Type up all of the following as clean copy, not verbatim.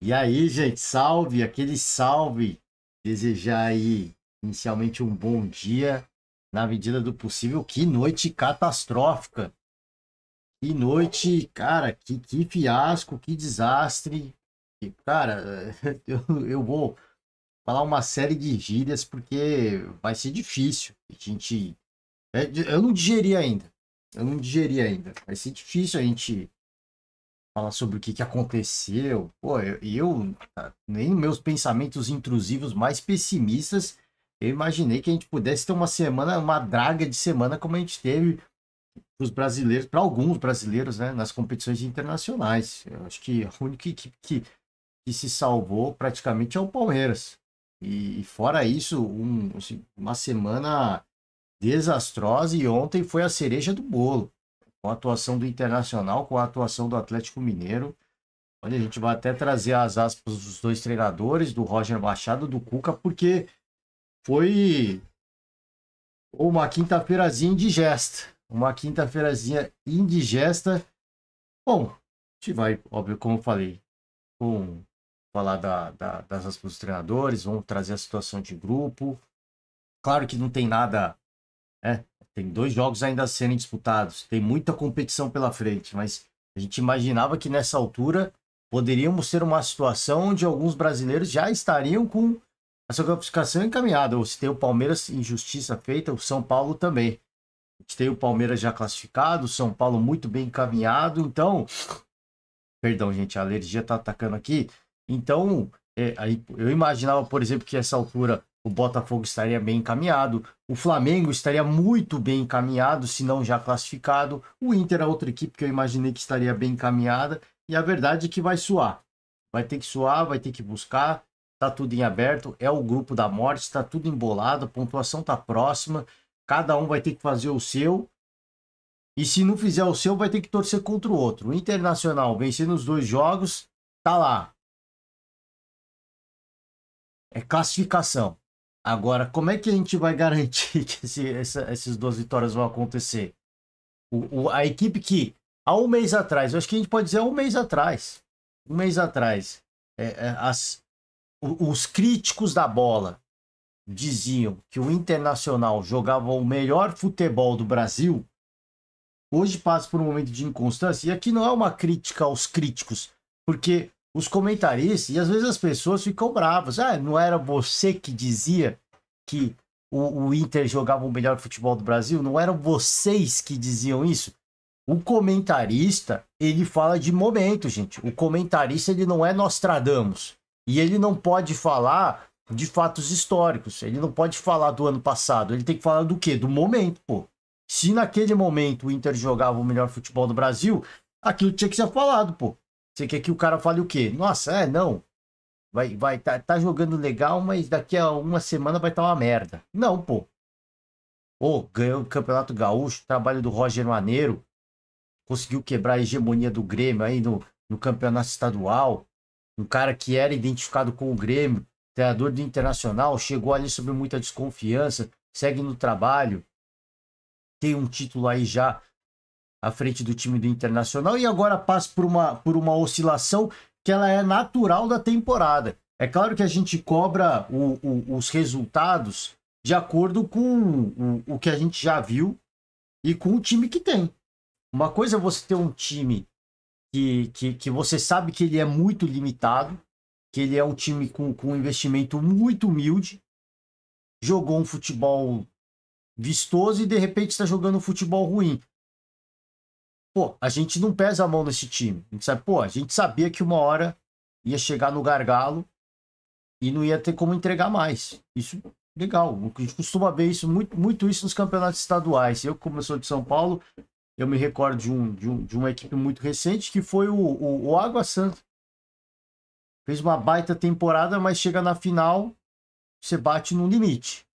E aí, gente, salve, aquele salve. Desejar aí inicialmente um bom dia, na medida do possível. Que noite catastrófica. Que noite, cara, que fiasco, que desastre. E, cara, eu vou falar uma série de gírias porque vai ser difícil. A gente, eu não digeri ainda. Eu não digeri ainda. Vai ser difícil a gente falar sobre o que aconteceu. Pô, nem meus pensamentos intrusivos mais pessimistas, eu imaginei que a gente pudesse ter uma semana, uma draga de semana como a gente teve para os brasileiros, para alguns brasileiros, né, nas competições internacionais. Eu acho que a única equipe que se salvou praticamente é o Palmeiras. E fora isso, assim, uma semana desastrosa e ontem foi a cereja do bolo. Com a atuação do Internacional, com a atuação do Atlético Mineiro. Olha, a gente vai até trazer as aspas dos dois treinadores, do Roger Machado e do Cuca, porque foi uma quinta-feirazinha indigesta. Uma quinta-feirazinha indigesta. Bom, a gente vai, óbvio, como eu falei, com falar das aspas dos treinadores, vamos trazer a situação de grupo. Claro que não tem nada, né? Tem dois jogos ainda a serem disputados, tem muita competição pela frente, mas a gente imaginava que nessa altura poderíamos ter uma situação onde alguns brasileiros já estariam com a sua classificação encaminhada. Ou se tem o Palmeiras em justiça feita, o São Paulo também. A gente tem o Palmeiras já classificado, o São Paulo muito bem encaminhado. Então, perdão, gente, a alergia está atacando aqui. Então, aí, eu imaginava, por exemplo, que essa altura o Botafogo estaria bem encaminhado, o Flamengo estaria muito bem encaminhado, se não já classificado. O Inter é outra equipe que eu imaginei que estaria bem encaminhada. E a verdade é que vai suar. Vai ter que suar, vai ter que buscar. Tá tudo em aberto. É o grupo da morte, está tudo embolado. A pontuação tá próxima. Cada um vai ter que fazer o seu. E se não fizer o seu, vai ter que torcer contra o outro. O Internacional vencendo os dois jogos, tá lá. É classificação. Agora, como é que a gente vai garantir que essas duas vitórias vão acontecer? A equipe que, há um mês atrás, eu acho que a gente pode dizer há um mês atrás, os críticos da bola diziam que o Internacional jogava o melhor futebol do Brasil, hoje passa por um momento de inconstância. E aqui não é uma crítica aos críticos, porque os comentaristas, e às vezes as pessoas ficam bravas. Ah, não era você que dizia que o Inter jogava o melhor futebol do Brasil? Não eram vocês que diziam isso? O comentarista, ele fala de momento, gente. O comentarista, ele não é Nostradamus. E ele não pode falar de fatos históricos. Ele não pode falar do ano passado. Ele tem que falar do quê? Do momento, pô. Se naquele momento o Inter jogava o melhor futebol do Brasil, aquilo tinha que ser falado, pô. Você quer que o cara fale o quê? Nossa, não. Tá jogando legal, mas daqui a uma semana vai estar uma merda. Não, pô. Ô, ganhou o Campeonato Gaúcho, trabalho do Roger Maneiro, conseguiu quebrar a hegemonia do Grêmio aí no campeonato estadual. Um cara que era identificado com o Grêmio, treinador do Internacional, chegou ali sob muita desconfiança, segue no trabalho, tem um título aí já à frente do time do Internacional e agora passa por uma oscilação que ela é natural da temporada. É claro que a gente cobra os resultados de acordo com o que a gente já viu e com o time que tem. Uma coisa é você ter um time que você sabe que ele é muito limitado, que ele é um time com um investimento muito humilde, jogou um futebol vistoso e de repente está jogando um futebol ruim. Pô, a gente não pesa a mão nesse time. A gente sabe, pô, a gente sabia que uma hora ia chegar no gargalo e não ia ter como entregar mais. Isso legal. A gente costuma ver isso, muito isso nos campeonatos estaduais. Eu, como eu sou de São Paulo, eu me recordo de uma equipe muito recente que foi o Água Santa. Fez uma baita temporada, mas chega na final, você bate no limite.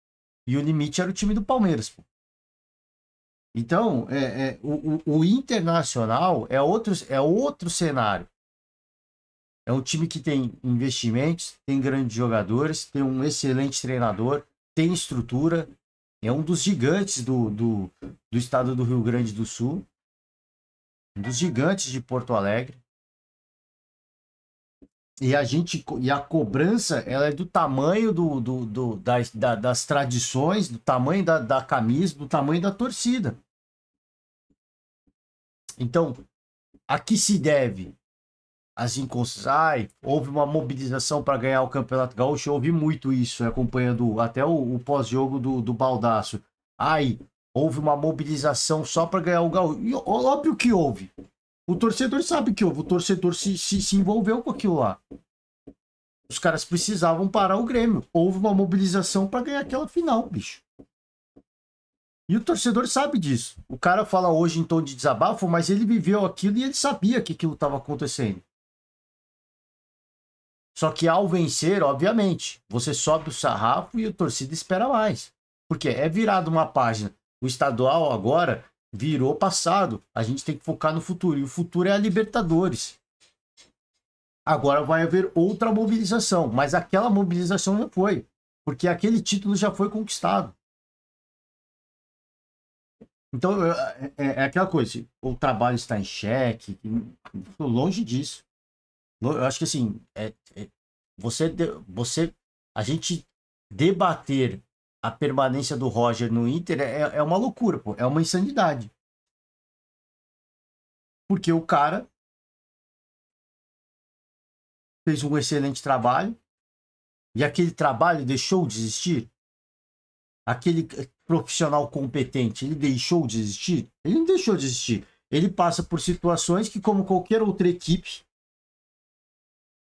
E o limite era o time do Palmeiras. Pô. Então, o Internacional é outro cenário. É um time que tem investimentos, tem grandes jogadores, tem um excelente treinador, tem estrutura. É um dos gigantes do estado do Rio Grande do Sul. Um dos gigantes de Porto Alegre. e a cobrança, ela é do tamanho das tradições, do tamanho da camisa, do tamanho da torcida. Então, a que se deve as inconsistências? Ai, houve uma mobilização para ganhar o Campeonato Gaúcho. Eu ouvi muito isso, acompanhando até o pós-jogo do Baldasso. Ai, houve uma mobilização só para ganhar o Gaúcho. E, óbvio que houve. O torcedor sabe que houve. O torcedor se envolveu com aquilo lá. Os caras precisavam parar o Grêmio. Houve uma mobilização para ganhar aquela final, bicho. E o torcedor sabe disso. O cara fala hoje em tom de desabafo, mas ele viveu aquilo e ele sabia que aquilo estava acontecendo. Só que ao vencer, obviamente, você sobe o sarrafo e a torcida espera mais. Porque é virado uma página. O estadual agora virou passado. A gente tem que focar no futuro. E o futuro é a Libertadores. Agora vai haver outra mobilização. Mas aquela mobilização não foi. Porque aquele título já foi conquistado. Então, é aquela coisa. O trabalho está em xeque. Longe disso. Eu acho que assim, a gente debater a permanência do Roger no Inter é uma loucura, pô, é uma insanidade. Porque o cara fez um excelente trabalho e aquele trabalho deixou de existir. Aquele profissional competente, ele deixou de existir? Ele não deixou de existir. Ele passa por situações que, como qualquer outra equipe,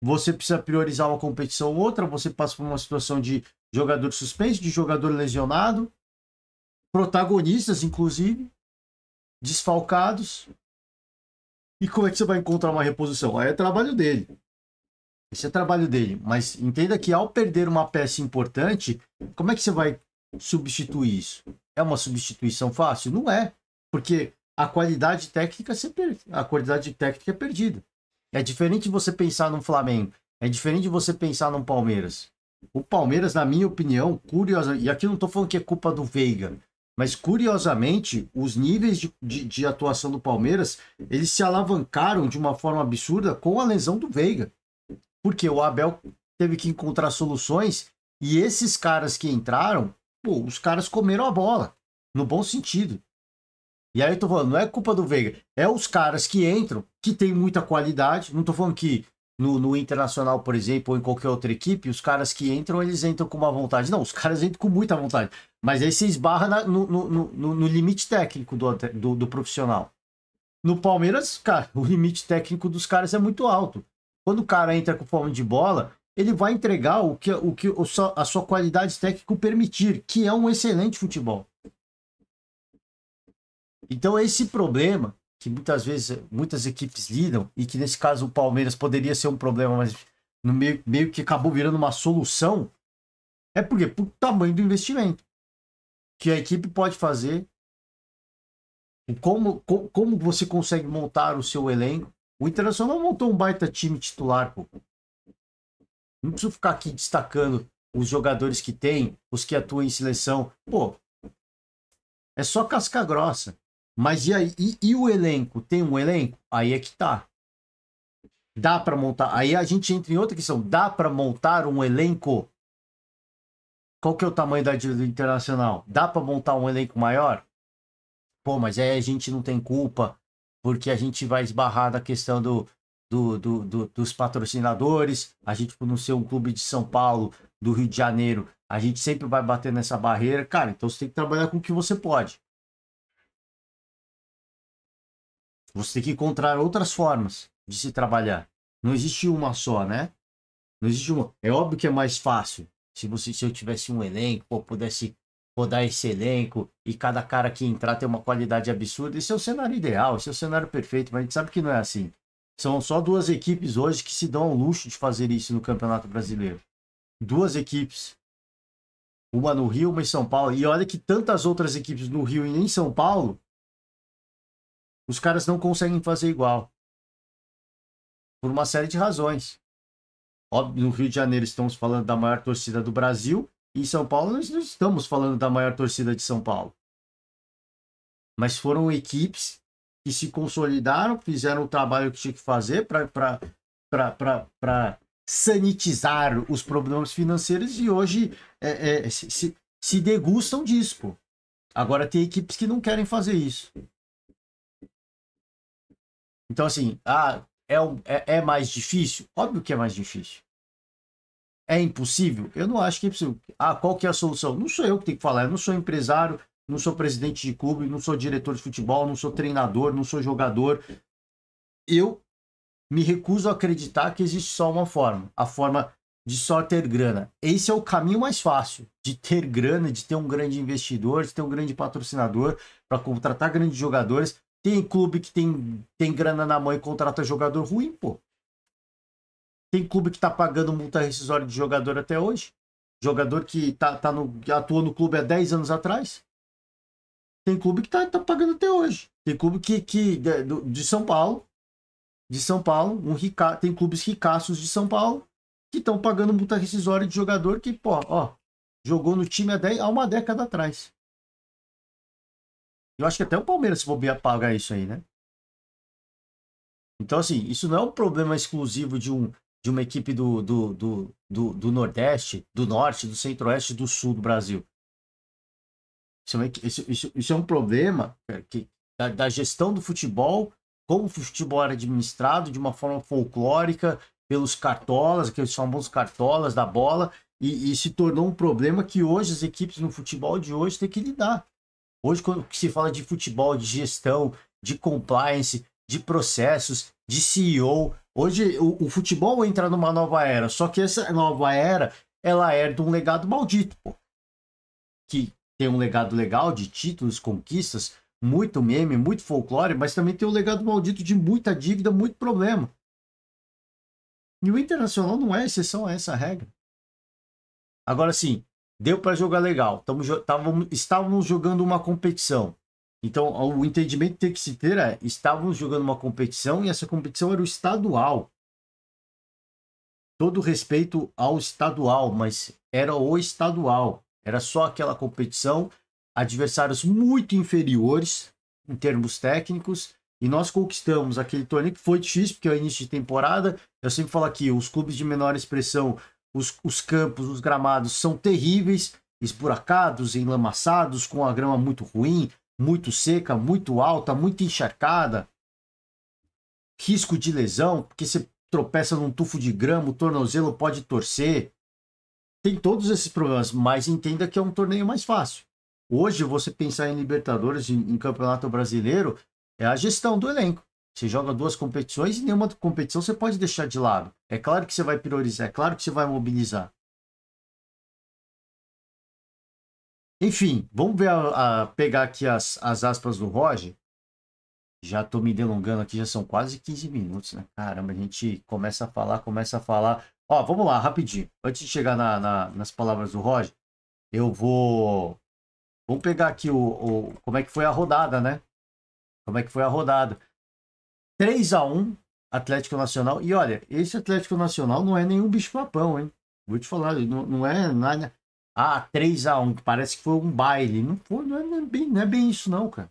você precisa priorizar uma competição ou outra, você passa por uma situação de jogador suspenso, de jogador lesionado, protagonistas, inclusive, desfalcados. E como é que você vai encontrar uma reposição? Aí é trabalho dele. Esse é trabalho dele. Mas entenda que ao perder uma peça importante, como é que você vai substituir isso? É uma substituição fácil? Não é. Porque a qualidade técnica é perdida. É diferente de você pensar no Flamengo. É diferente de você pensar no Palmeiras. O Palmeiras, na minha opinião, curiosamente, e aqui eu não estou falando que é culpa do Veiga, mas curiosamente, os níveis de atuação do Palmeiras, eles se alavancaram de uma forma absurda com a lesão do Veiga. Porque o Abel teve que encontrar soluções e esses caras que entraram, pô, os caras comeram a bola, no bom sentido. E aí eu tô falando, não é culpa do Veiga, é os caras que entram, que tem muita qualidade. Não tô falando que no Internacional, por exemplo, ou em qualquer outra equipe, os caras que entram, eles entram com uma vontade. Não, os caras entram com muita vontade. Mas aí você esbarra no limite técnico do profissional. No Palmeiras, cara, o limite técnico dos caras é muito alto. Quando o cara entra com fome de bola, ele vai entregar o que a sua qualidade técnica permitir, que é um excelente futebol. Então esse problema que muitas vezes muitas equipes lidam, e que nesse caso o Palmeiras poderia ser um problema, mas no meio que acabou virando uma solução, é porque por tamanho do investimento que a equipe pode fazer, como você consegue montar o seu elenco. O Internacional montou um baita time titular, pô. Não preciso ficar aqui destacando os jogadores que tem, os que atuam em seleção. Pô, é só casca grossa. Mas e aí? E o elenco? Tem um elenco? Aí é que tá. Dá para montar. Aí a gente entra em outra questão. Dá para montar um elenco? Qual que é o tamanho do Internacional? Dá para montar um elenco maior? Pô, mas aí a gente não tem culpa, porque a gente vai esbarrar na questão dos patrocinadores. A gente, por não ser um clube de São Paulo, do Rio de Janeiro, a gente sempre vai bater nessa barreira. Cara, então você tem que trabalhar com o que você pode. Você tem que encontrar outras formas de se trabalhar. Não existe uma só, né? Não existe uma. É óbvio que é mais fácil. Se eu tivesse um elenco, ou pudesse rodar esse elenco e cada cara que entrar ter uma qualidade absurda, esse é o cenário ideal, esse é o cenário perfeito, mas a gente sabe que não é assim. São só duas equipes hoje que se dão ao luxo de fazer isso no Campeonato Brasileiro. Duas equipes. Uma no Rio, uma em São Paulo. E olha que tantas outras equipes no Rio e em São Paulo, os caras não conseguem fazer igual. Por uma série de razões. Óbvio, no Rio de Janeiro estamos falando da maior torcida do Brasil. E em São Paulo nós não estamos falando da maior torcida de São Paulo. Mas foram equipes que se consolidaram, fizeram o trabalho que tinha que fazer para sanitizar os problemas financeiros e hoje se degustam disso, pô. Agora tem equipes que não querem fazer isso. Então, assim, é mais difícil? Óbvio que é mais difícil. É impossível? Eu não acho que é impossível. Qual que é a solução? Não sou eu que tenho que falar. Eu não sou empresário, não sou presidente de clube, não sou diretor de futebol, não sou treinador, não sou jogador. Eu me recuso a acreditar que existe só uma forma. A forma de só ter grana. Esse é o caminho mais fácil. De ter grana, de ter um grande investidor, de ter um grande patrocinador para contratar grandes jogadores. Tem clube que tem grana na mão e contrata jogador ruim, pô. Tem clube que tá pagando multa rescisória de jogador até hoje. Jogador que atuou no clube há 10 anos atrás. Tem clube que tá pagando até hoje. Tem clube de São Paulo. De São Paulo. Tem clubes ricaços de São Paulo que estão pagando multa rescisória de jogador que, pô, ó, jogou no time há uma década atrás. Eu acho que até o Palmeiras, se bobear, paga isso aí, né? Então, assim, isso não é um problema exclusivo de uma equipe do Nordeste, do Norte, do Centro-Oeste, do Sul do Brasil. Isso é um problema da gestão do futebol, como o futebol era administrado de uma forma folclórica, pelos cartolas, aqueles famosos cartolas da bola, e se tornou um problema que hoje as equipes no futebol de hoje têm que lidar. Hoje, quando se fala de futebol, de gestão, de compliance, de processos, de CEO, hoje o futebol entra numa nova era, só que essa nova era, ela herda um legado maldito, pô. Que tem um legado legal de títulos, conquistas, muito meme, muito folclore, mas também tem um legado maldito de muita dívida, muito problema. E o Internacional não é exceção a essa regra. Agora sim, deu para jogar legal. Estávamos jogando uma competição. Então, o entendimento que tem que se ter é: estávamos jogando uma competição e essa competição era o estadual. Todo respeito ao estadual, mas era o estadual. Era só aquela competição, adversários muito inferiores em termos técnicos, e nós conquistamos aquele torneio que foi difícil, porque é o início de temporada. Eu sempre falo aqui, os clubes de menor expressão, os campos, os gramados são terríveis, esburacados, enlamaçados, com a grama muito ruim, muito seca, muito alta, muito encharcada. Risco de lesão, porque você tropeça num tufo de grama, o tornozelo pode torcer. Tem todos esses problemas, mas entenda que é um torneio mais fácil. Hoje, você pensar em Libertadores, em Campeonato Brasileiro, é a gestão do elenco. Você joga 2 competições e nenhuma competição você pode deixar de lado. É claro que você vai priorizar, é claro que você vai mobilizar. Enfim, vamos ver pegar aqui as aspas do Roger. Já tô me delongando aqui, já são quase 15 minutos, né? Caramba, a gente começa a falar. Ó, vamos lá, rapidinho. Antes de chegar nas palavras do Roger, vamos pegar aqui como é que foi a rodada, né? Como é que foi a rodada? 3-1, Atlético Nacional. E olha, esse Atlético Nacional não é nenhum bicho-papão, hein? Vou te falar, não é nada. 3-1, parece que foi um baile. Não foi, não é bem isso, não, cara.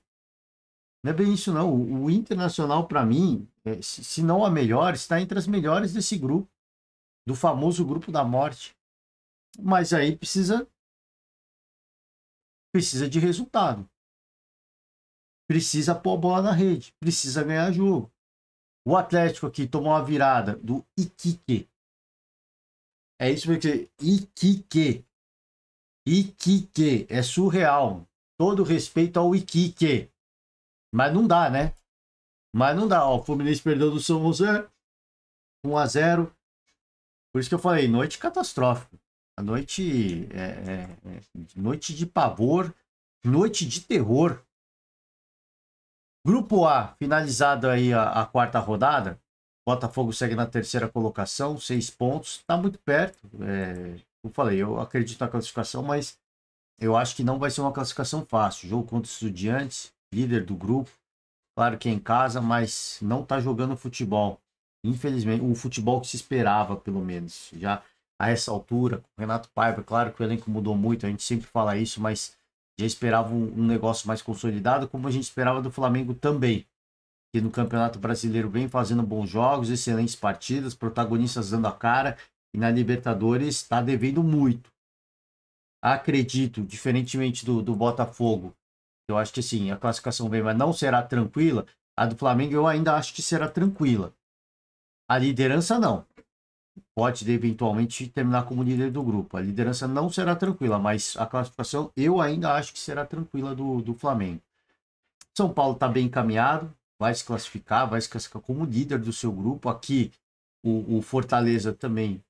Não é bem isso, não. O Internacional, para mim, se não a melhor, está entre as melhores desse grupo, do famoso grupo da morte. Mas aí precisa de resultado. Precisa pôr a bola na rede. Precisa ganhar jogo. O Atlético aqui tomou uma virada do Iquique. É isso mesmo que Iquique. Iquique. É surreal. Todo respeito ao Iquique. Mas não dá, né? Mas não dá. Ó, o Fluminense perdeu do São José. 1-0. Por isso que eu falei, noite catastrófica. A noite noite de pavor. Noite de terror. Grupo A, finalizado aí a 4ª rodada. Botafogo segue na 3ª colocação, 6 pontos. Está muito perto. Eu falei, eu acredito na classificação, mas eu acho que não vai ser uma classificação fácil. Jogo contra os Estudiantes, líder do grupo. Claro que é em casa, mas não está jogando futebol. Infelizmente, o futebol que se esperava, pelo menos. Já a essa altura, com o Renato Paiva, claro que o elenco mudou muito, a gente sempre fala isso, mas já esperava um negócio mais consolidado, como a gente esperava do Flamengo também. que no Campeonato Brasileiro vem fazendo bons jogos, excelentes partidas, protagonistas dando a cara, e na Libertadores está devendo muito. Acredito, diferentemente do Botafogo, eu acho que assim, a classificação vem, mas não será tranquila. A do Flamengo eu ainda acho que será tranquila. A liderança não. Pode eventualmente terminar como líder do grupo. A liderança não será tranquila, mas a classificação eu ainda acho que será tranquila do Flamengo. São Paulo está bem encaminhado, vai se classificar como líder do seu grupo. Aqui o Fortaleza também,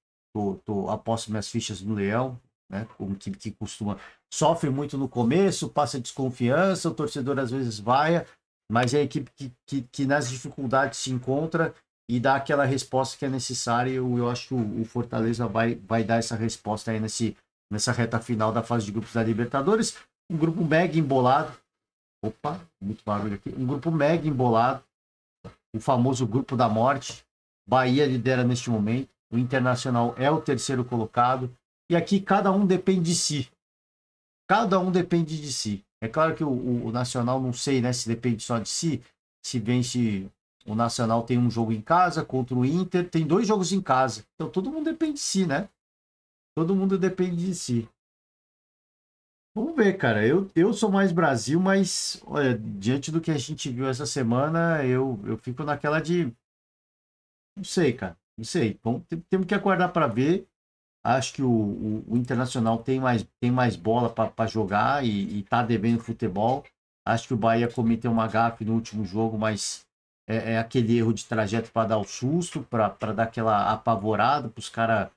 aposto minhas fichas no Leão, né? Como que costuma, sofre muito no começo, passa desconfiança, o torcedor às vezes vai, mas é a equipe que nas dificuldades se encontra e dá aquela resposta que é necessária. Eu acho que o Fortaleza vai dar essa resposta aí nessa reta final da fase de grupos da Libertadores. Um grupo mega embolado. Opa, muito barulho aqui. Um grupo mega embolado. O famoso grupo da morte. Bahia lidera neste momento. O Internacional é o terceiro colocado. E aqui cada um depende de si. Cada um depende de si. É claro que o Nacional, não sei, né, se depende só de si. Se vence... O Nacional tem um jogo em casa contra o Inter, tem 2 jogos em casa. Então todo mundo depende de si, né? Todo mundo depende de si. Vamos ver, cara. Eu sou mais Brasil, mas olha, diante do que a gente viu essa semana, eu fico naquela de... Não sei, cara. Não sei. Temos que aguardar para ver. Acho que o Internacional tem mais bola para jogar e tá devendo futebol. Acho que o Bahia cometeu uma gafe no último jogo, mas... É aquele erro de trajeto para dar o susto, para dar aquela apavorada, para os caras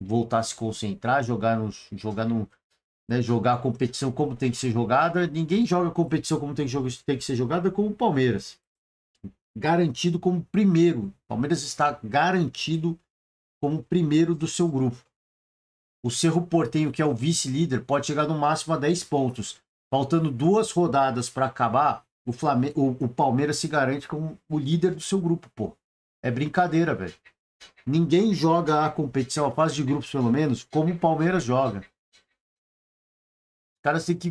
voltar a se concentrar, jogar a competição como tem que ser jogada. Ninguém joga a competição como tem que ser jogada, como o Palmeiras. Garantido como primeiro. O Palmeiras está garantido como primeiro do seu grupo. O Cerro Porteño, que é o vice-líder, pode chegar no máximo a 10 pontos. Faltando 2 rodadas para acabar, o Palmeiras se garante como o líder do seu grupo, pô. É brincadeira, velho. Ninguém joga a competição, a fase de grupos, pelo menos, como o Palmeiras joga. Os caras têm que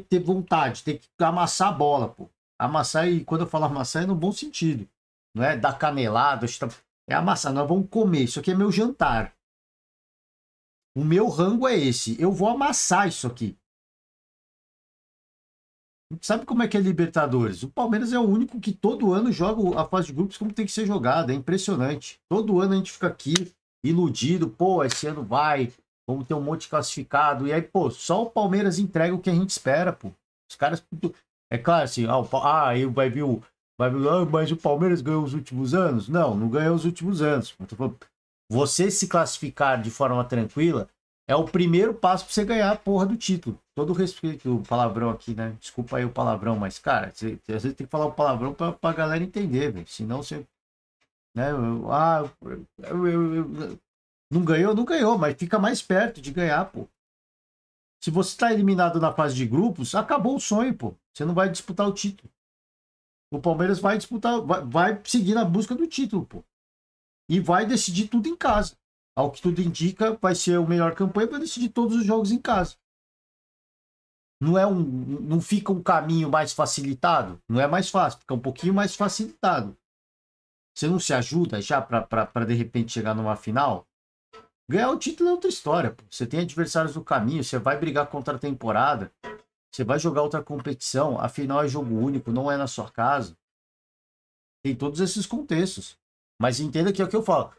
ter vontade, tem que amassar a bola, pô. Amassar, e quando eu falo amassar, é no bom sentido. Não é dar canelada, é amassar. Nós vamos comer, isso aqui é meu jantar. O meu rango é esse. Eu vou amassar isso aqui. Sabe como é que é Libertadores? O Palmeiras é o único que todo ano joga a fase de grupos como tem que ser jogada. É impressionante. Todo ano a gente fica aqui iludido. Pô, esse ano vamos ter um monte de classificado. E aí, pô, só o Palmeiras entrega o que a gente espera, pô. Os caras... É claro assim, aí vai vir mas o Palmeiras ganhou os últimos anos? Não ganhou os últimos anos. Você se classificar de forma tranquila é o primeiro passo para você ganhar a porra do título. Todo respeito o palavrão aqui, né? Desculpa aí o palavrão, mas, cara, você às vezes tem que falar o palavrão pra galera entender, velho. Senão você... Né? Não ganhou, não ganhou, mas fica mais perto de ganhar, pô. Se você está eliminado na fase de grupos, acabou o sonho, pô. Você não vai disputar o título. O Palmeiras vai disputar, vai seguir na busca do título, pô. E vai decidir tudo em casa. Ao que tudo indica, vai ser o melhor campanha, vai decidir todos os jogos em casa. Não fica um caminho mais facilitado? Não é mais fácil, fica um pouquinho mais facilitado. Você não se ajuda já para de repente chegar numa final? Ganhar o título é outra história. Pô. Você tem adversários no caminho, você vai brigar contra a temporada, você vai jogar outra competição, a final é jogo único, não é na sua casa. Tem todos esses contextos. Mas entenda que é o que eu falo.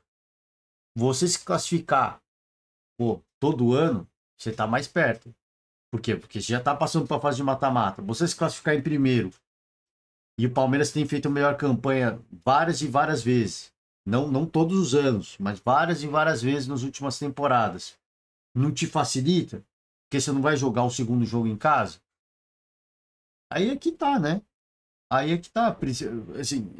Você se classificar, pô, todo ano, você tá mais perto. Por quê? Porque você já tá passando para a fase de mata-mata. Você se classificar em primeiro e o Palmeiras tem feito a melhor campanha várias e várias vezes. Não todos os anos, mas várias e várias vezes nas últimas temporadas. Não te facilita? Porque você não vai jogar o segundo jogo em casa? Aí é que tá, né? Aí é que tá. Assim,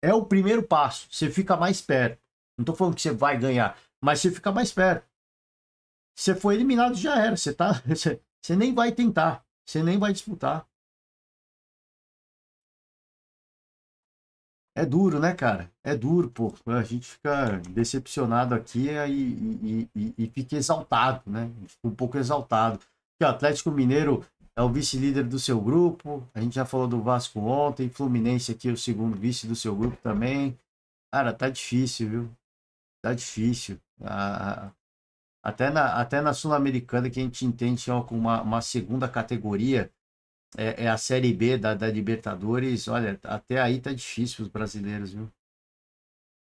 é o primeiro passo. Você fica mais perto. Não tô falando que você vai ganhar, mas você fica mais perto. Você foi eliminado, já era. Você nem vai tentar. Você nem vai disputar. É duro, né, cara? É duro, pô. A gente fica decepcionado aqui e fica exaltado, né? Fica um pouco exaltado. Porque o Atlético Mineiro É o vice-líder do seu grupo. A gente já falou do Vasco ontem. Fluminense aqui é o segundo vice do seu grupo também. Cara, tá difícil, viu? Tá difícil. Até na Sul-Americana, que a gente entende com uma segunda categoria, é a Série B da Libertadores. Olha, até aí tá difícil os brasileiros, viu?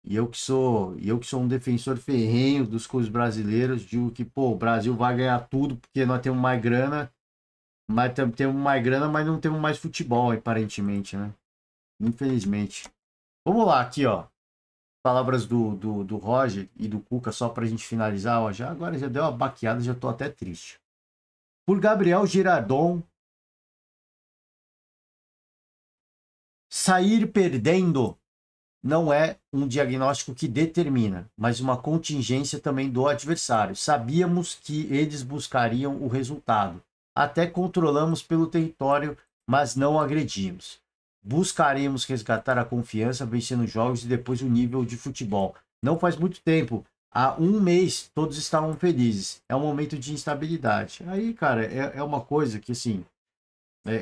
E eu que sou um defensor ferrenho dos clubes brasileiros, digo que, pô, o Brasil vai ganhar tudo porque nós temos mais grana, mas temos mais grana, mas não temos mais futebol, aparentemente, né? Infelizmente. Vamos lá, aqui, ó. Palavras do Roger e do Cuca, só pra gente finalizar, ó. Agora já deu uma baqueada, já tô até triste. Por Gabriel Girardon sair perdendo não é um diagnóstico que determina, mas uma contingência também do adversário. Sabíamos que eles buscariam o resultado. Até controlamos pelo território, mas não agredimos. Buscaremos resgatar a confiança, vencendo jogos e depois o nível de futebol. Não faz muito tempo, há um mês, todos estavam felizes. É um momento de instabilidade. Aí, cara, é uma coisa que, assim,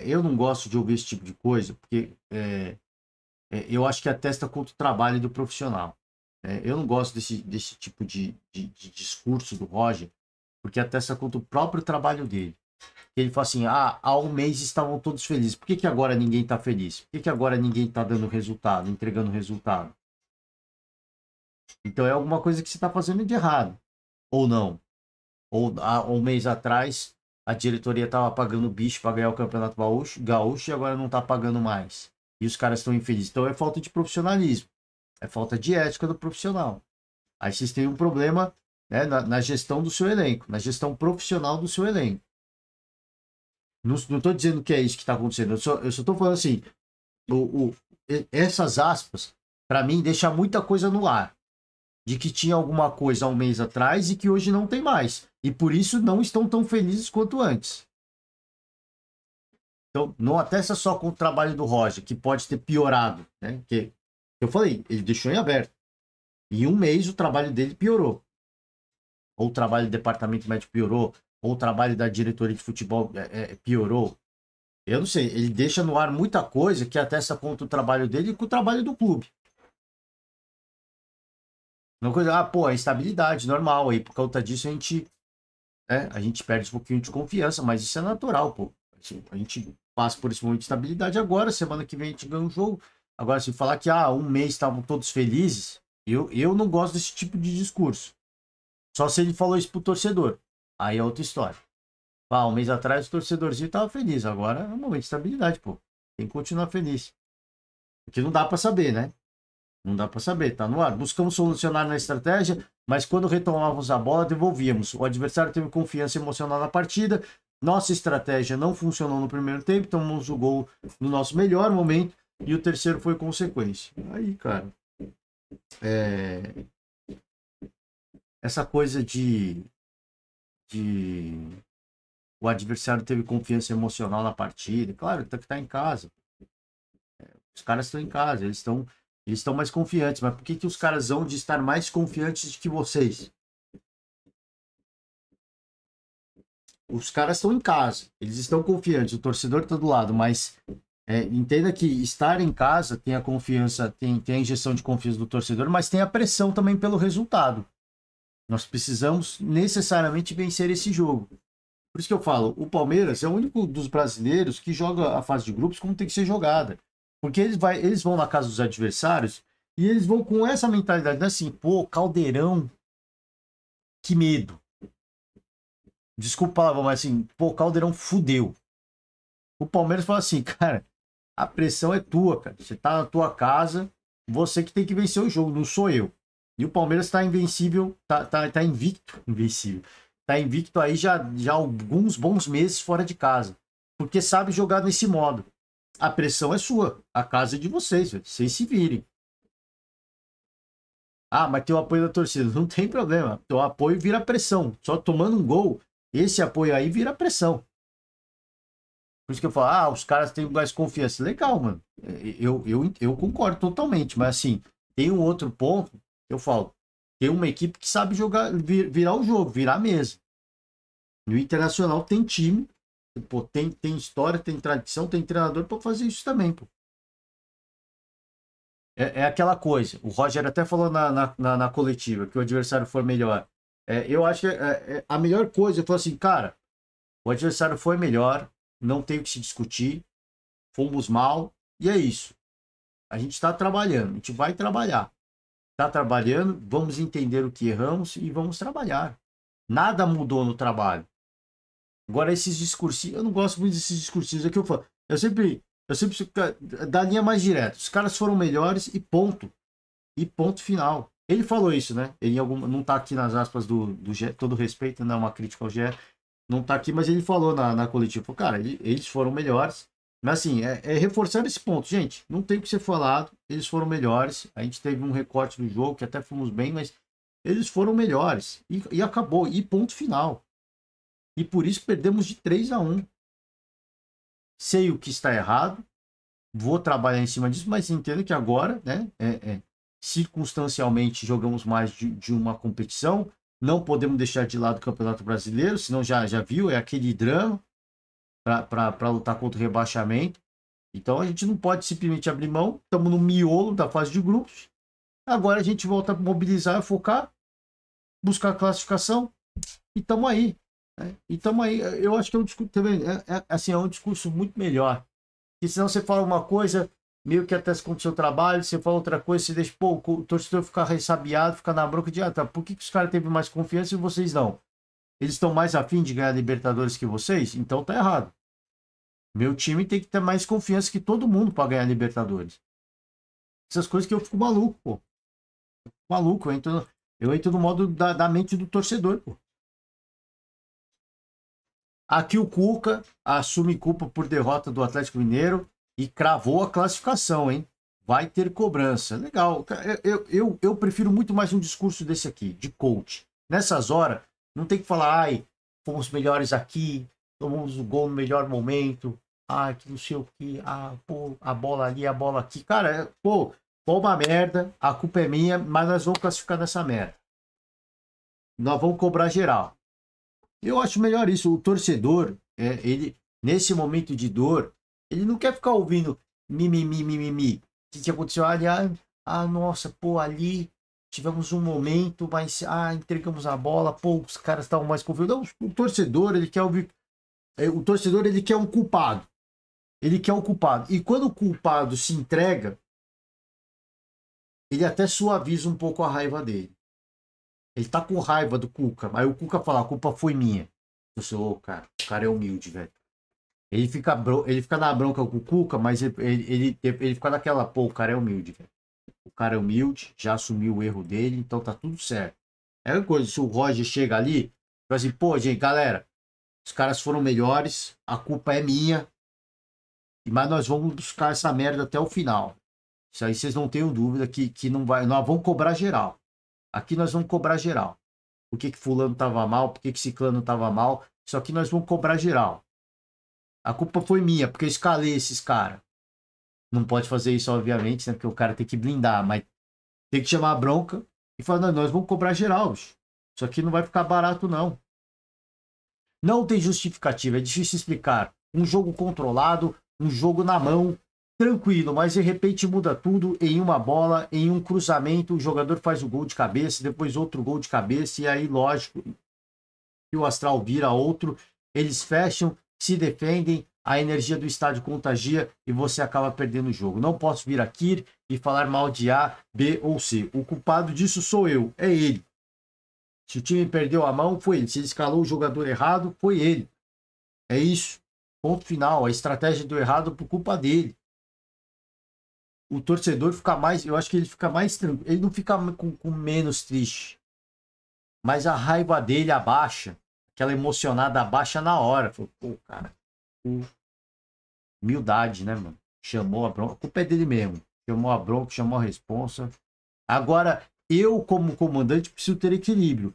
eu não gosto de ouvir esse tipo de coisa, porque eu acho que atesta contra o trabalho do profissional. Eu não gosto desse tipo de discurso do Roger, porque atesta contra o próprio trabalho dele. Ele fala assim, há um mês estavam todos felizes. Por que agora ninguém está feliz? Por que agora ninguém está dando resultado, entregando resultado? Então é alguma coisa que você está fazendo de errado. Ou não. Ou há um mês atrás, a diretoria estava pagando bicho para ganhar o Campeonato Gaúcho e agora não está pagando mais. E os caras estão infelizes. Então é falta de profissionalismo. É falta de ética do profissional. Aí vocês têm um problema, né, na gestão do seu elenco, na gestão profissional do seu elenco. Não estou dizendo que é isso que está acontecendo. Eu só estou falando assim, essas aspas, para mim, deixa muita coisa no ar. De que tinha alguma coisa há um mês atrás e que hoje não tem mais. E por isso não estão tão felizes quanto antes. Então, não atesta só com o trabalho do Roger, que pode ter piorado. Né? Que eu falei, ele deixou em aberto. Em um mês o trabalho dele piorou. Ou o trabalho do departamento médico piorou, ou o trabalho da diretoria de futebol piorou. Eu não sei, ele deixa no ar muita coisa que atesta contra o trabalho dele e com o trabalho do clube. Uma coisa, pô, a instabilidade, normal, aí por conta disso a gente perde um pouquinho de confiança, mas isso é natural, pô. A gente passa por esse momento de estabilidade agora, semana que vem a gente ganha um jogo. Agora, se falar que um mês estavam todos felizes, eu não gosto desse tipo de discurso. Só se ele falou isso pro torcedor. Aí é outra história. Um mês atrás o torcedorzinho tava feliz. Agora é um momento de estabilidade, pô. Tem que continuar feliz. Porque não dá para saber, né? Não dá para saber, tá no ar. Buscamos solucionar na estratégia, mas quando retomávamos a bola, devolvíamos. O adversário teve confiança emocional na partida. Nossa estratégia não funcionou no primeiro tempo, tomamos o gol no nosso melhor momento e o terceiro foi consequência. Aí, cara, essa coisa de o adversário teve confiança emocional na partida, claro, tem que estar em casa. Os caras estão em casa, eles estão mais confiantes, mas por que os caras vão de estar mais confiantes que vocês? Os caras estão em casa, eles estão confiantes, o torcedor está do lado, mas entenda que estar em casa tem a confiança, tem a injeção de confiança do torcedor, mas tem a pressão também pelo resultado. Nós precisamos necessariamente vencer esse jogo. Por isso que eu falo, o Palmeiras é o único dos brasileiros que joga a fase de grupos como tem que ser jogada. Porque eles vão na casa dos adversários e eles vão com essa mentalidade, né? Assim, pô, Caldeirão, que medo. Desculpa, mas assim, pô, Caldeirão fudeu. O Palmeiras fala assim, cara, a pressão é tua, cara. Você tá na tua casa, você que tem que vencer o jogo, não sou eu. E o Palmeiras tá invencível, tá invicto, invencível. Tá invicto aí já alguns bons meses fora de casa. Porque sabe jogar nesse modo. A pressão é sua. A casa é de vocês, velho. Vocês se virem. Mas tem o apoio da torcida. Não tem problema. O apoio vira pressão. Só tomando um gol, esse apoio aí vira pressão. Por isso que eu falo, os caras têm mais confiança. Legal, mano. Eu concordo totalmente. Mas assim, tem um outro ponto que eu falo. Tem uma equipe que sabe jogar, virar o jogo, virar a mesa. E o Internacional tem time Pô, tem história, tem tradição, tem treinador para fazer isso também, pô. É aquela coisa. O Roger até falou na coletiva que o adversário for melhor. Eu acho que a melhor coisa, eu falo assim, cara, o adversário foi melhor, não tem o que se discutir, fomos mal, e é isso. A gente está trabalhando, a gente vai trabalhar. Está trabalhando, vamos entender o que erramos e vamos trabalhar. Nada mudou no trabalho. Agora, esses discursinhos, eu não gosto muito desses discursinhos. É que eu falo, eu sempre da linha mais direta. Os caras foram melhores e ponto. E ponto final. Ele falou isso, né? Ele não tá aqui nas aspas do Gé, todo respeito, não é uma crítica ao Gé. Não tá aqui, mas ele falou na coletiva. Falou, cara, eles foram melhores. Mas assim, reforçando esse ponto, gente. Não tem o que ser falado. Eles foram melhores. A gente teve um recorte do jogo que até fomos bem, mas eles foram melhores. E acabou. E ponto final. E por isso perdemos de 3-1. Sei o que está errado. Vou trabalhar em cima disso, mas entendo que agora, né? Circunstancialmente jogamos mais de uma competição. Não podemos deixar de lado o Campeonato Brasileiro, senão já viu, é aquele drama para lutar contra o rebaixamento. Então a gente não pode simplesmente abrir mão. Estamos no miolo da fase de grupos. Agora a gente volta a mobilizar, focar, buscar a classificação e estamos aí. E estamos aí. Eu acho que é um discurso também, assim, é um discurso muito melhor. Porque senão você fala uma coisa, meio que até com o seu trabalho, você fala outra coisa, você deixa, pô, o torcedor ficar ressabiado, ficar na bronca de, tá, por que os caras teve mais confiança e vocês não? Eles estão mais afim de ganhar Libertadores que vocês? Então tá errado. Meu time tem que ter mais confiança que todo mundo para ganhar Libertadores. Essas coisas que eu fico maluco, pô. Maluco, eu entro no modo da mente do torcedor, pô. Aqui o Cuca assume culpa por derrota do Atlético Mineiro e cravou a classificação, hein? Vai ter cobrança. Legal. Eu prefiro muito mais um discurso desse aqui, de coach. Nessas horas, não tem que falar, ai, fomos melhores aqui, tomamos o gol no melhor momento, ai, que não sei o que, pô, a bola ali, a bola aqui. Cara, pô, uma merda, a culpa é minha, mas nós vamos classificar nessa merda. Nós vamos cobrar geral. Eu acho melhor isso. O torcedor, ele nesse momento de dor, ele não quer ficar ouvindo mimimi. O que aconteceu ali? Nossa, pô, ali tivemos um momento, mas entregamos a bola, pô, os caras estavam mais confiantes. Não, o torcedor, ele quer ouvir. O torcedor, ele quer um culpado. Ele quer um culpado. E quando o culpado se entrega, ele até suaviza um pouco a raiva dele. Ele tá com raiva do Cuca. Aí o Cuca fala, a culpa foi minha. Eu sou, cara, o cara é humilde, velho. Ele fica na bronca com o Cuca, mas ele fica naquela, pô, o cara é humilde, velho. O cara é humilde, já assumiu o erro dele, então tá tudo certo. É a coisa, se o Roger chega ali, fala assim, pô, gente, galera, os caras foram melhores, a culpa é minha, mas nós vamos buscar essa merda até o final. Isso aí vocês não tenham dúvida que não vai, nós vamos cobrar geral. Aqui nós vamos cobrar geral. Por que fulano tava mal, por que ciclano tava mal. Isso aqui nós vamos cobrar geral. A culpa foi minha, porque eu escalei esses caras. Não pode fazer isso, obviamente, né? Porque o cara tem que blindar, mas tem que chamar a bronca e falar, não, nós vamos cobrar geral, bicho. Isso aqui não vai ficar barato, não. Não tem justificativa, é difícil explicar. Um jogo controlado, um jogo na mão, tranquilo, mas de repente muda tudo em uma bola, em um cruzamento, o jogador faz o gol de cabeça, depois outro gol de cabeça, e aí, lógico, que o astral vira outro, eles fecham, se defendem, a energia do estádio contagia e você acaba perdendo o jogo. Não posso vir aqui e falar mal de A, B ou C. O culpado disso sou eu, é ele. Se o time perdeu a mão, foi ele. Se ele escalou o jogador errado, foi ele. É isso. Ponto final. A estratégia deu errado por culpa dele. O torcedor fica mais, eu acho que ele fica mais tranquilo, ele não fica com menos triste, mas a raiva dele abaixa, aquela emocionada abaixa na hora. Pô, cara, humildade, né, mano? Chamou a bronca, a culpa é dele mesmo, chamou a bronca, chamou a responsa. Agora, eu como comandante preciso ter equilíbrio,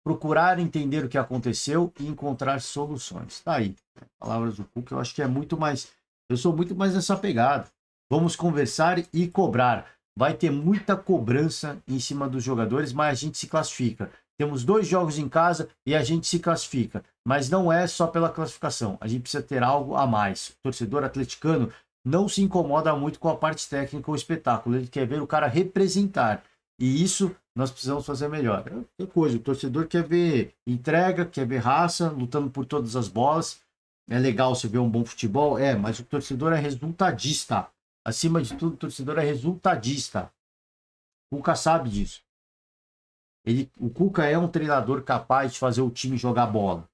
procurar entender o que aconteceu e encontrar soluções. Tá aí, palavras do Cuca, eu acho que é muito mais, eu sou muito mais nessa pegada. Vamos conversar e cobrar. Vai ter muita cobrança em cima dos jogadores, mas a gente se classifica. Temos 2 jogos em casa e a gente se classifica. Mas não é só pela classificação. A gente precisa ter algo a mais. O torcedor atleticano não se incomoda muito com a parte técnica ou espetáculo. Ele quer ver o cara representar. E isso nós precisamos fazer melhor. É coisa, o torcedor quer ver entrega, quer ver raça, lutando por todas as bolas. É legal você ver um bom futebol, mas o torcedor é resultadista. Acima de tudo, o torcedor é resultadista. O Cuca sabe disso. O Cuca é um treinador capaz de fazer o time jogar bola.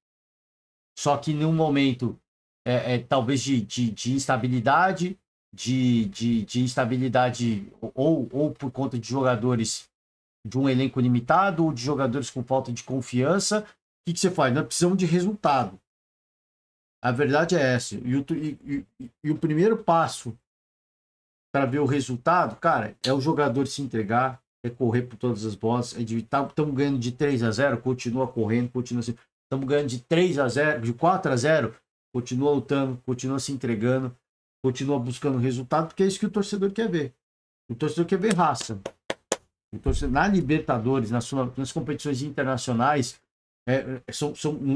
Só que num momento, talvez de instabilidade, de instabilidade ou por conta de jogadores de um elenco limitado ou de jogadores com falta de confiança, o que você faz? Nós precisamos de resultado. A verdade é essa. E o primeiro passo para ver o resultado, cara, é o jogador se entregar, é correr por todas as bolas. Estamos ganhando de 3-0, continua correndo, continua assim. Estamos ganhando de 3-0, de 4-0, continua lutando, continua se entregando, continua buscando resultado, porque é isso que o torcedor quer ver. O torcedor quer ver raça. O torcedor, na Libertadores, nas competições internacionais,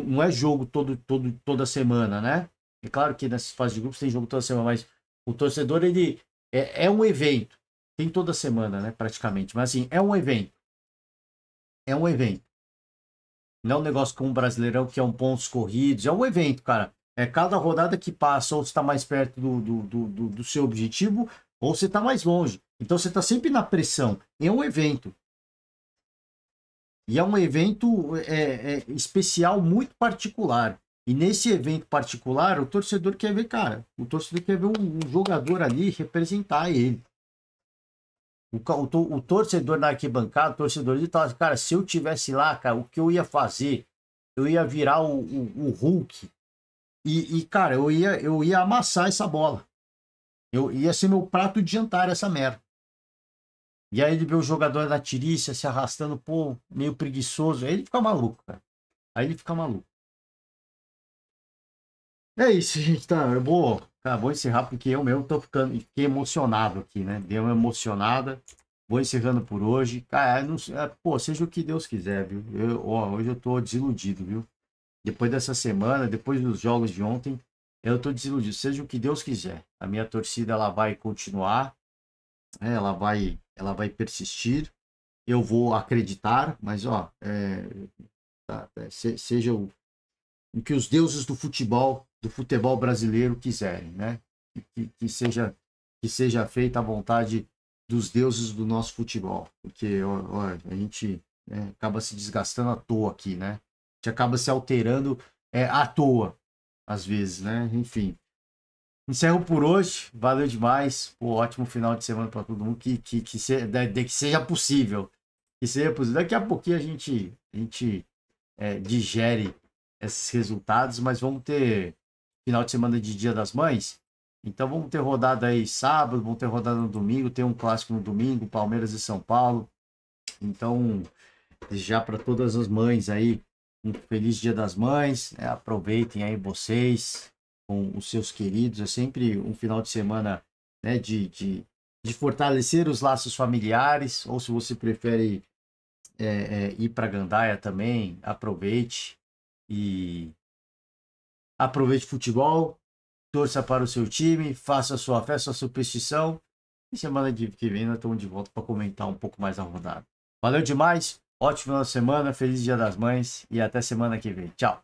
não é jogo toda semana, né? É claro que nessas fases de grupos tem jogo toda semana, mas o torcedor, ele é um evento. Tem toda semana, né? Praticamente. Mas assim, é um evento. É um evento. Não é um negócio como um Brasileirão, que é um pontos corridos. É um evento, cara. É cada rodada que passa, ou você está mais perto do seu objetivo, ou você está mais longe. Então você está sempre na pressão. É um evento. E é um evento especial, muito particular. E nesse evento particular, o torcedor quer ver, cara. O torcedor quer ver um jogador ali representar ele. O torcedor na arquibancada, o torcedor ele fala, cara, se eu tivesse lá, cara, o que eu ia fazer? Eu ia virar o Hulk. Cara, eu ia amassar essa bola. Eu ia ser meu prato de jantar, essa merda. E aí ele vê o jogador da tirícia se arrastando, pô, meio preguiçoso. Aí ele fica maluco, cara. Aí ele fica maluco. É isso, gente. Tá, vou encerrar porque eu mesmo fiquei emocionado aqui, né? Deu uma emocionada. Vou encerrando por hoje. Cara, pô, seja o que Deus quiser, viu? Hoje eu tô desiludido, viu? Depois dessa semana, depois dos jogos de ontem, eu tô desiludido. Seja o que Deus quiser. A minha torcida, ela vai continuar. Ela vai persistir. Eu vou acreditar, mas seja o que os deuses do futebol brasileiro quiserem, né? Que seja feita a vontade dos deuses do nosso futebol, porque a gente acaba se desgastando à toa aqui, né? A gente acaba se alterando à toa, às vezes, né? Enfim. Encerro por hoje, valeu demais, pô, ótimo final de semana para todo mundo, que seja possível, Daqui a pouquinho a gente digere esses resultados, mas vamos ter final de semana de Dia das Mães, então vamos ter rodada aí sábado, vamos ter rodada no domingo, tem um clássico no domingo, Palmeiras e São Paulo, então já para todas as mães aí, um feliz Dia das Mães, aproveitem aí vocês com os seus queridos, é sempre um final de semana, né, de fortalecer os laços familiares, ou se você prefere ir para Gandaia também, aproveite futebol, torça para o seu time, faça a sua festa, a sua superstição, e semana que vem nós estamos de volta para comentar um pouco mais a rodada. Valeu demais, ótimo final de semana, feliz Dia das Mães e até semana que vem. Tchau!